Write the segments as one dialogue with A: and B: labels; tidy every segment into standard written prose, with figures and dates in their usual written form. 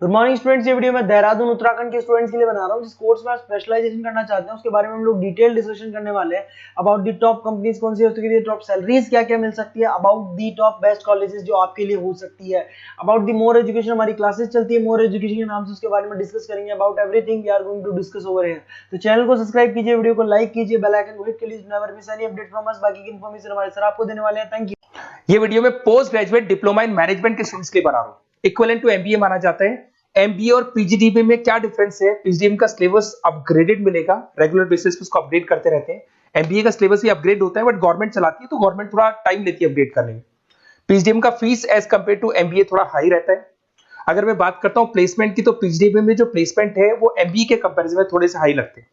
A: Good morning students. ये video मैं देहरादून उत्तराखंड के स्टूडेंट्स के लिए बना रहा हूँ जिस कोर्स में आप स्पेशलाइजेशन करना चाहते हैं उसके बारे में हम लोग डिटेल डिस्कशन करने वाले हैं। अबाउट दी टॉप कंपनीज कौन सी है, उसके लिए टॉप सैलरीज क्या क्या मिल सकती है, about the top best colleges जो आपके लिए हो सकती है, अबाउट दी मोर एजुकेशन, हमारी क्लासेस चलती है मोर एजुकेशन के नाम से, उसके बारे में डिस्कस करेंगे। About everything we are going to discuss over here. तो चैनल को सब्सक्राइब कीजिए, वीडियो को लाइक कीजिए, बेल आइकन को हिट कीजिए, never miss any update from us. बाकी की इन्फॉर्मेशन हमारे सर आपको देने वाले हैं। Thank you.
B: ये वीडियो में post graduate diploma in management के स्टूडेंट्स के लिए बना रहा हूं। इक्विवेलेंट टू एमबीए माना जाता है। एमबीए और पीजीडीबी में क्या डिफरेंस है? पीजीडीबी का सिलेबस अपग्रेडेड मिलेगा, रेगुलर बेसिस पे उसको अपडेट करते रहते हैं। एमबीए का सिलेबस भी अपग्रेड होता है, बट गवर्नमेंट चलाती है तो गवर्नमेंट थोड़ा टाइम लेती है अपडेट करने में। पीजीडीबी का fees as compare to MBA थोड़ा हाई रहता है। अगर मैं बात करता हूं प्लेसमेंट की, तो पीजीडीबी में जो प्लेसमेंट है वो एमबीए के कंपेरिजन में थोड़े से हाई लगते हैं।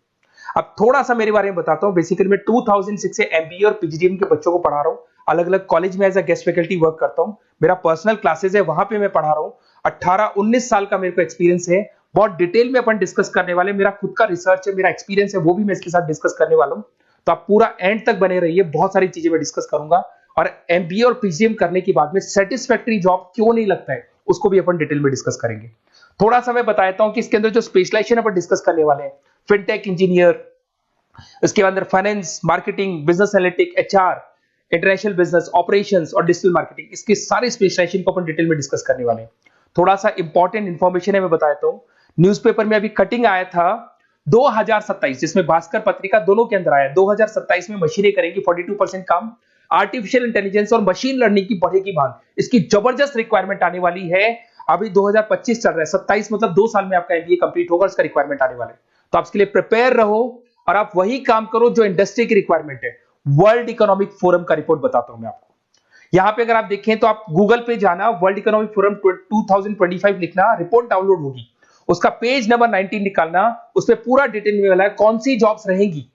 B: अब थोड़ा सा मेरे बारे में बताता हूं। बेसिकली मैं 2006 से एमबीए और पीजीडीएम के बच्चों को पढ़ा रहा हूं। अलग अलग कॉलेज में as a guest faculty work करता हूं। मेरा पर्सनल क्लासेस है, वहां पे मैं पढ़ा रहा हूं। 18-19 साल का मेरे को एक्सपीरियंस है। बहुत डिटेल में अपन डिस्कस करने वाले। मेरा खुद का रिसर्च है, मेरा एक्सपीरियंस है, वो भी मैं इसके साथ डिस्कस करने वाला हूं। तो आप पूरा एंड तक बने रहिए, बहुत सारी चीजें मैं डिस्कस करूंगा। और एमबीए और पीजीडीएम करने के बाद में सेटिस्फैक्टरी जॉब क्यों नहीं लगता है, उसको भी अपन डिटेल में डिस्कस करेंगे। थोड़ा सा मैं बताता हूं कि इसके अंदर जो स्पेशलाइजेशन अपन डिस्कस करने वाले हैं, फिनटेक इंजीनियर, इसके अंदर finance, marketing, business analytic, HR, international business, operations और डिजिटल मार्केटिंग, इसके सारे स्पेशलाइजेशन को अपन डिटेल में डिस्कस करने वाले हैं। थोड़ा सा इंपॉर्टेंट इंफॉर्मेशन है, मैं बताता हूं। न्यूज़पेपर में अभी कटिंग आया था 2027, जिसमें भास्कर पत्रिका दोनों के अंदर आया। 2027 में मशीनें करेंगी 42% काम। आर्टिफिशियल इंटेलिजेंस और मशीन लर्निंग की बढ़ेगी मांग, इसकी जबरदस्त रिक्वायरमेंट आने वाली है। अभी 2025 चल रहा है, 27 मतलब 2 साल में आपका एमबीए कंप्लीट होगा, इसका रिक्वायरमेंट आने वाला है। तो आप इसके लिए प्रिपेयर रहो और आप वही काम करो जो इंडस्ट्री की रिक्वायरमेंट है। वर्ल्ड इकोनॉमिक फोरम का रिपोर्ट बताता हूं मैं आपको। यहां पे अगर आप देखें तो आप गूगल पे जाना, वर्ल्ड इकोनॉमिक फोरम 2025 लिखना, रिपोर्ट डाउनलोड होगी। उसका पेज नंबर 19 निकालना, उसमें पूरा डिटेल में वाला है कौन सी जॉब्स रहेंगी,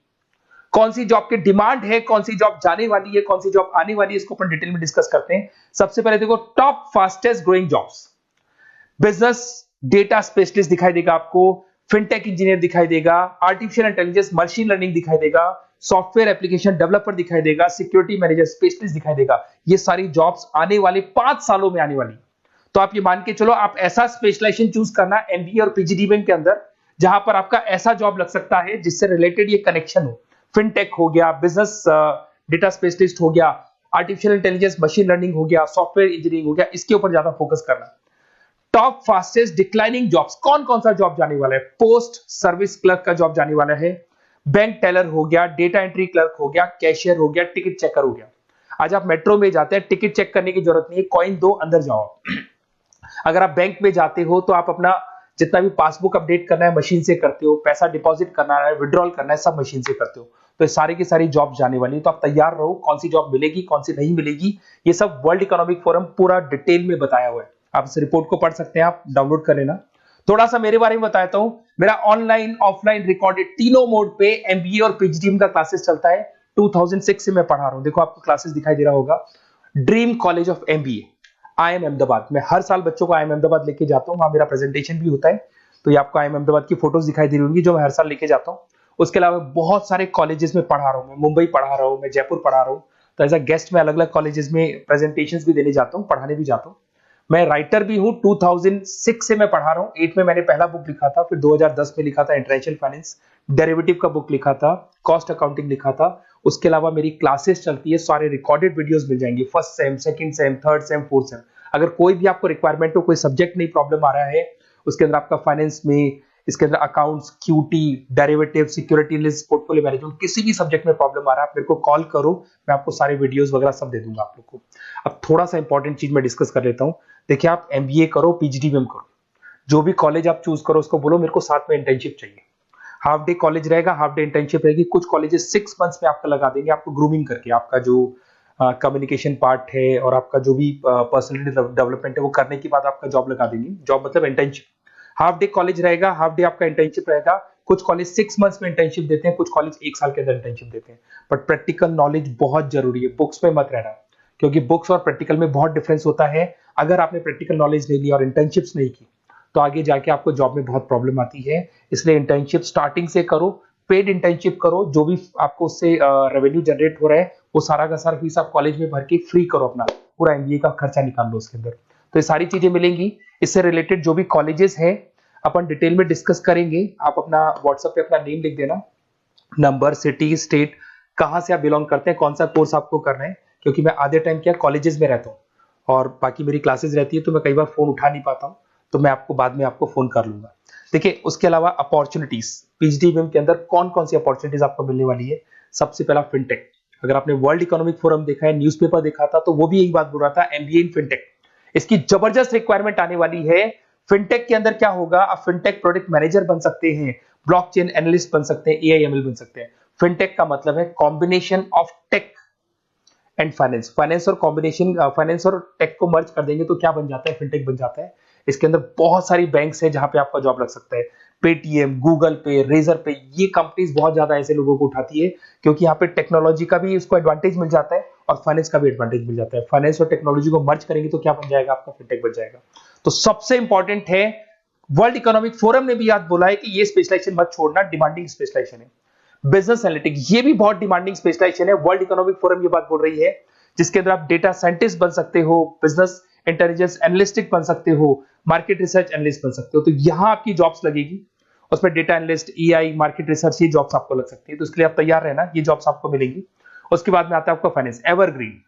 B: कौन सी जॉब की डिमांड है, कौन सी जॉब जाने वाली है, कौन सी जॉब आने वाली है। इसको अपन डिटेल में डिस्कस करते हैं। सबसे पहले देखो, top fastest growing jobs. Business data specialist दिखाई देगा आपको, फिनटेक इंजीनियर दिखाई देगा, आर्टिफिशियल इंटेलिजेंस मशीन लर्निंग दिखाई देगा, सॉफ्टवेयर एप्लीकेशन डेवलपर दिखाई देगा, सिक्योरिटी मैनेजर स्पेशलिस्ट दिखाई देगा। ये सारी जॉब्स आने वाले 5 सालों में आने वाली। तो आप ये मान के चलो, आप ऐसा स्पेशलाइजेशन चूज करना एमबीए और पीजीडीएम के अंदर, जहां पर आपका ऐसा जॉब लग सकता है जिससे रिलेटेड ये कनेक्शन हो। फिनटेक हो गया, बिजनेस डेटा स्पेशलिस्ट हो गया, आर्टिफिशियल इंटेलिजेंस मशीन लर्निंग हो गया, सॉफ्टवेयर इंजीनियरिंग हो गया, इसके ऊपर ज्यादा फोकस करना। टॉप फास्टेस्ट डिक्लाइनिंग जॉब्स, कौन कौन सा जॉब जाने वाला है? पोस्ट सर्विस क्लर्क का जॉब जाने वाला है, बैंक टेलर हो गया, डेटा एंट्री क्लर्क हो गया, कैशियर हो गया, टिकट चेकर हो गया। आज आप मेट्रो में जाते हैं, टिकट चेक करने की जरूरत नहीं है, कॉइन दो अंदर जाओ। अगर आप बैंक में जाते हो तो आप अपना जितना भी पासबुक अपडेट करना है मशीन से करते हो, पैसा डिपॉजिट करना है, विड्रॉल करना है, सब मशीन से करते हो। तो सारी की सारी जॉब जाने वाली है। तो आप तैयार रहो, कौन सी जॉब मिलेगी, कौन सी नहीं मिलेगी, ये सब वर्ल्ड इकोनॉमिक फोरम पूरा डिटेल में बताया हुआ है। आप इस रिपोर्ट को पढ़ सकते हैं, आप डाउनलोड कर लेना। थोड़ा सा मेरे बारे में बताता हूं। मेरा ऑनलाइन ऑफलाइन रिकॉर्डेड तीनों मोड पे एमबीए और पीजीडीएम का क्लासेस चलता है। 2006 से मैं पढ़ा रहा हूं। देखो आपको क्लासेस दिखाई दे रहा होगा, dream college of MBA, IIM Ahmedabad. मैं हर साल बच्चों को आईएम अहमदाबाद लेके जाता हूं, वहां मेरा प्रेजेंटेशन भी होता है। तो ये आपको आईएम अहमदाबाद की फोटोज दिखाई दे रही होंगी जो मैं हर साल लेके जाता हूं। उसके अलावा बहुत सारे कॉलेजेस में पढ़ा रहा हूं। मैं मुंबई पढ़ा रहा हूं, मैं जयपुर पढ़ा रहा हूं। तो एज अ गेस्ट में अलग अलग कॉलेजेस में प्रेजेंटेशंस भी देने जाता हूं, पढ़ाने भी जाता हूं। मैं राइटर भी हूं। 2006 से मैं पढ़ा रहा हूं। 8 में मैंने पहला बुक लिखा था, फिर 2010 में लिखा था इंटरनेशनल फाइनेंस, डेरिवेटिव का बुक लिखा था, कॉस्ट अकाउंटिंग लिखा था। उसके अलावा मेरी क्लासेस चलती है, सारे रिकॉर्डेड वीडियोस मिल जाएंगे, first sem, second same, third same, fourth same. अगर कोई भी आपको रिक्वायरमेंट हो, कोई सब्जेक्ट नहीं प्रॉब्लम आ रहा है, उसके अंदर आपका फाइनेंस में, इसके अंदर accounts, QT, derivative, security list, portfolio management, किसी भी सब्जेक्ट में प्रॉब्लम आ रहा है, आप मेरे को कॉल करो, मैं आपको सारे वीडियोस वगैरह सब दे दूंगा आप लोग को। अब थोड़ा सा इंपॉर्टेंट चीज मैं डिस्कस कर लेता हूं। देखिए, आप एमबीए करो, पीजीडीएम करो, जो भी कॉलेज आप चूज करो, उसको बोलो मेरे को साथ में इंटर्नशिप चाहिए। हाफ डे कॉलेज रहेगा, हाफ डे इंटर्नशिप रहेगी। कुछ कॉलेजेस 6 मंथ्स में आपका लगा देंगे, आपको ग्रूमिंग करके, आपका जो कम्युनिकेशन पार्ट है और आपका जो भी पर्सनैलिटी डेवलपमेंट है वो करने के बाद आपका जॉब लगा देंगे। जॉब मतलब इंटर्नशिप। हाफ डे कॉलेज रहेगा, हाफ डे आपका इंटर्नशिप रहेगा। कुछ कॉलेज 6 मंथ्स में इंटर्नशिप देते हैं, कुछ कॉलेज 1 साल के अंदर इंटर्नशिप देते हैं। बट प्रैक्टिकल नॉलेज बहुत जरूरी है, बुक्स पे मत रहना, क्योंकि बुक्स और प्रैक्टिकल में बहुत डिफरेंस होता है। अगर आपने प्रैक्टिकल नॉलेज नहीं ली और इंटर्नशिप्स नहीं की तो आगे जाके आपको जॉब में बहुत प्रॉब्लम आती है। इसलिए इंटर्नशिप स्टार्टिंग से करो, पेड इंटर्नशिप करो, जो भी आपको उससे रेवेन्यू जनरेट हो रहा है वो सारा का सारा फीस आप कॉलेज में भर के फ्री करो, अपना पूरा एमबीए का खर्चा निकाल लो उसके अंदर। तो ये सारी चीजें मिलेंगी। इससे रिलेटेड जो भी कॉलेजेस हैं अपन डिटेल में डिस्कस करेंगे। आप अपना व्हाट्सएप पे अपना नेम लिख देना, नंबर, सिटी, स्टेट, कहाँ से आप बिलोंग करते हैं, कौन सा कोर्स आपको करना है, क्योंकि मैं आधे टाइम क्या कॉलेजेस में रहता हूँ और बाकी मेरी क्लासेस रहती है, तो मैं कई बार फोन उठा नहीं पाता हूँ, तो मैं आपको बाद में आपको फोन कर लूंगा। देखिए, उसके अलावा अपॉर्चुनिटीज पीजीडीबीएम के अंदर कौन कौन सी अपॉर्चुनिटीज आपको मिलने वाली है। सबसे पहला फिनटेक। अगर आपने वर्ल्ड इकोनॉमिक फोरम देखा है, न्यूज़पेपर देखा था, तो वो भी यही बात बोल रहा था, एमबीए इन फिनटेक। इसकी जबरदस्त रिक्वायरमेंट आने वाली है। फिनटेक के अंदर क्या होगा, आप फिनटेक प्रोडक्ट मैनेजर बन सकते हैं, ब्लॉकचेन एनालिस्ट बन सकते हैं, एआईएमएल बन सकते हैं। फिनटेक का मतलब है combination of tech and finance. Finance और कॉम्बिनेशन, फाइनेंस और टेक को मर्ज कर देंगे तो क्या बन जाता है, फिनटेक बन जाता है। इसके अंदर बहुत सारी बैंक्स है जहां पे आपका जॉब लग सकता है। पेटीएम, गूगल पे, रेजर पे, ये कंपनीज बहुत ज्यादा ऐसे लोगों को उठाती है, क्योंकि यहाँ पे टेक्नोलॉजी का भी उसको एडवांटेज मिल जाता है और फाइनेंस का भी एडवांटेज मिल जाता है। फाइनेंस और टेक्नोलॉजी को मर्ज करेंगे तो क्या बन जाएगा, आपका फिनटेक बन जाएगा। तो सबसे इंपॉर्टेंट है, वर्ल्ड इकोनॉमिक फोरम ने भी याद बोला है कि ये स्पेशलाइजेशन मत छोड़ना, डिमांडिंग स्पेशलाइजेशन है। बिजनेस एनालिटिक, ये भी बहुत डिमांडिंग स्पेशलाइजेशन है। वर्ल्ड इकोनॉमिक फोरम ये बात बोल रही है, जिसके अंदर आप डेटा साइंटिस्ट बन सकते हो, बिजनेस इंटेलिजेंस एनालिस्टिक बन सकते हो, मार्केट रिसर्च एनालिस्ट बन सकते हो। तो यहां आपकी जॉब्स लगेगी, उसमें data analyst, EI, market research, ये जॉब्स आपको लग सकती है। तो इसके लिए आप तैयार रहना, ये जॉब्स आपको मिलेंगी। उसके बाद में आता है आपका फाइनेंस, एवरग्रीन।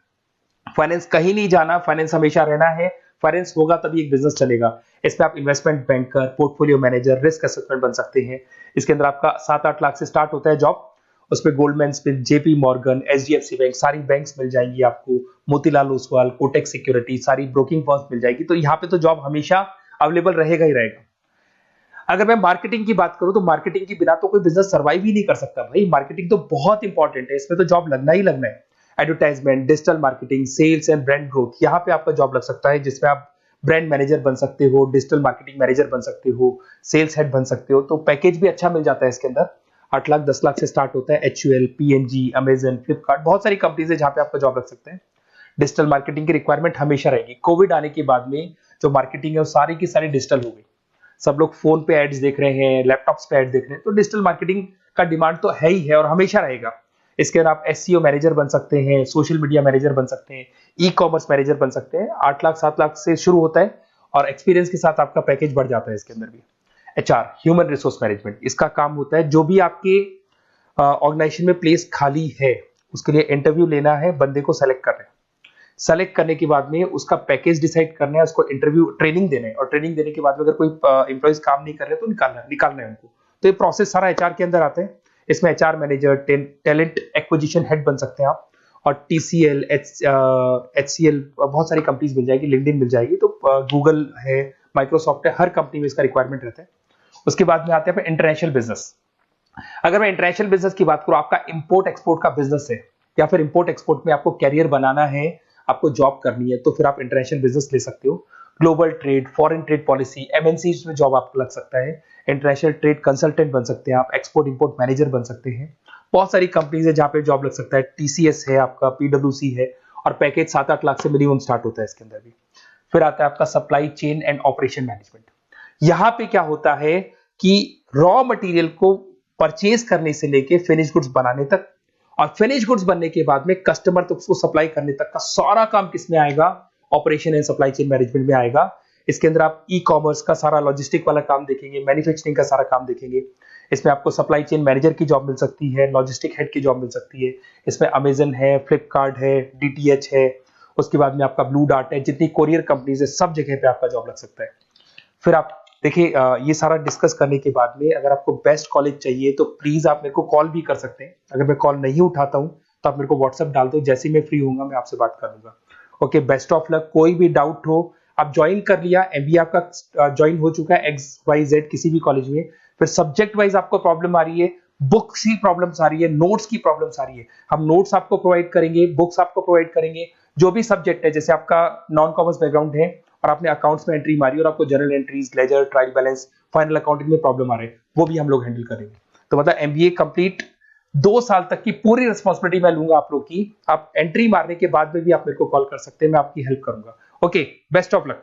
B: फाइनेंस कहीं नहीं जाना, फाइनेंस हमेशा रहना है। फाइनेंस होगा तभी एक बिजनेस चलेगा। इसमें आप investment banker, portfolio manager, risk assessment बन सकते हैं। इसके अंदर आपका 7-8 लाख से स्टार्ट होता है जॉब। उसमें Goldman Smith, JP Morgan, HDFC bank, सारी बैंक्स मिल जाएंगी आपको, मोतीलाल ओसवाल, कोटक सिक्योरिटी, सारी ब्रोकिंग फर्म्स मिल जाएगी। तो यहाँ पे तो जॉब हमेशा अवेलेबल रहेगा ही रहेगा। अगर मैं मार्केटिंग की बात करूं तो मार्केटिंग के बिना तो कोई बिजनेस सर्वाइव ही नहीं कर सकता भाई। मार्केटिंग तो बहुत इंपॉर्टेंट है, इसमें तो जॉब लगना ही लगना है। Advertisement, digital marketing, sales and brand growth, यहाँ पे आपका जॉब लग सकता है, जिसमें आप ब्रांड मैनेजर बन सकते हो, डिजिटल मार्केटिंग मैनेजर बन सकते हो, सेल्स हेड बन सकते हो। तो पैकेज भी अच्छा मिल जाता है इसके अंदर, 8 लाख 10 लाख से स्टार्ट होता है। एचयूएल, पीएनजी, अमेजन, फ्लिपकार्ट, बहुत सारी कंपनीज है जहां पे आपका जॉब लग सकते हैं। डिजिटल मार्केटिंग की रिक्वायरमेंट हमेशा रहेगी। कोविड आने के बाद में जो मार्केटिंग है वो सारी की सारी डिजिटल हो गई। सब लोग फोन पे एड्स देख रहे हैं, लैपटॉप्स पे एड्स देख रहे हैं, तो डिजिटल मार्केटिंग का डिमांड तो है ही है और हमेशा रहेगा। इसके अंदर आप एसईओ मैनेजर बन सकते हैं, सोशल मीडिया मैनेजर बन सकते हैं, ई कॉमर्स मैनेजर बन सकते हैं। 8 लाख 7 लाख से शुरू होता है और एक्सपीरियंस के साथ आपका पैकेज बढ़ जाता है इसके अंदर भी। एचआर, ह्यूमन रिसोर्स मैनेजमेंट, इसका काम होता है जो भी आपके ऑर्गेनाइजेशन में प्लेस खाली है उसके लिए इंटरव्यू लेना है, बंदे को सेलेक्ट करना है। सेलेक्ट करने के बाद में उसका पैकेज डिसाइड करना है, उसको इंटरव्यू ट्रेनिंग देना है और ट्रेनिंग देने के बाद में अगर कोई एम्प्लॉइज काम नहीं कर रहे तो निकालना है उनको। तो ये प्रोसेस सारा एचआर के अंदर आता है। इसमें HR manager, talent acquisition head बन सकते हैं आप, और टीसीएल, एचसीएल, बहुत सारी कंपनीज मिल जाएगी, लिंक्डइन मिल जाएगी, तो गूगल है, माइक्रोसॉफ्ट है, हर कंपनी में इसका रिक्वायरमेंट रहता है। उसके बाद में आते हैं इंटरनेशनल बिजनेस। अगर मैं इंटरनेशनल बिजनेस की बात करूं, आपका इंपोर्ट एक्सपोर्ट का बिजनेस है या फिर इंपोर्ट एक्सपोर्ट में आपको कैरियर बनाना है, आपको जॉब करनी है, तो फिर आप इंटरनेशनल बिजनेस ले सकते हो। Global trade, foreign trade policy, MNC में जॉब आपको लग सकता है। इंटरनेशनल ट्रेड कंसल्टेंट बन सकते हैं आप, एक्सपोर्ट इंपोर्ट मैनेजर बन सकते हैं। बहुत सारी कंपनीज है जहां पे जॉब लग सकता है। टीसीएस है आपका, पीडब्ल्यूसी है, और पैकेज 7-8 लाख से मिनिमम स्टार्ट होता है इसके अंदर भी। फिर आता है आपका supply chain and operation management. यहां पे क्या होता है कि रॉ मटेरियल को परचेज करने से लेके फिनिश गुड्स बनाने तक, और फिनिश गुड्स बनने के बाद में कस्टमर तक उसको सप्लाई करने तक का सारा काम किसमें आएगा, operation and supply chain management में आएगा। इसके अंदर आप ई कॉमर्स का सारा लॉजिस्टिक वाला काम देखेंगे, मैन्युफैक्चरिंग का सारा काम देखेंगे। इसमें आपको सप्लाई चेन मैनेजर की जॉब मिल सकती है, लॉजिस्टिक हेड की जॉब मिल सकती है। इसमें अमेजन है, फ्लिपकार्ट है, डीटीएच है, उसके बाद में आपका ब्लू डार्ट है, जितनी कोरियर कंपनीज है सब जगह पे आपका जॉब लग सकता है। फिर आप देखिए, ये सारा डिस्कस करने के बाद में अगर आपको बेस्ट कॉलेज चाहिए तो प्लीज आप मेरे को कॉल भी कर सकते हैं। अगर मैं कॉल नहीं उठाता हूं तो आप मेरे को व्हाट्सएप डाल दो, जैसे ही मैं फ्री होऊंगा मैं आपसे बात करूंगा। Okay, best of luck. कोई भी डाउट हो, आप ज्वाइन कर लिया, एमबीए आपका ज्वाइन हो चुका है XYZ किसी भी कॉलेज में, फिर सब्जेक्ट वाइज आपको प्रॉब्लम आ रही है, बुक्स की प्रॉब्लम्स आ रही है, नोट्स की प्रॉब्लम्स आ रही है, हम नोट्स आपको प्रोवाइड करेंगे, बुक्स आपको प्रोवाइड करेंगे। जो भी सब्जेक्ट है, जैसे आपका नॉन कॉमर्स बैकग्राउंड है और आपने अकाउंट्स में एंट्री मारी और आपको general entries, ledger, trial balance, final accounting में प्रॉब्लम आ रहे हैं, वो भी हम लोग हैंडल करेंगे। तो मतलब एमबीए कंप्लीट 2 साल तक की पूरी रिस्पॉन्सिबिलिटी मैं लूंगा आप लोग की। आप एंट्री मारने के बाद में भी आप मेरे को कॉल कर सकते हैं, मैं आपकी हेल्प करूंगा। Okay, best of luck.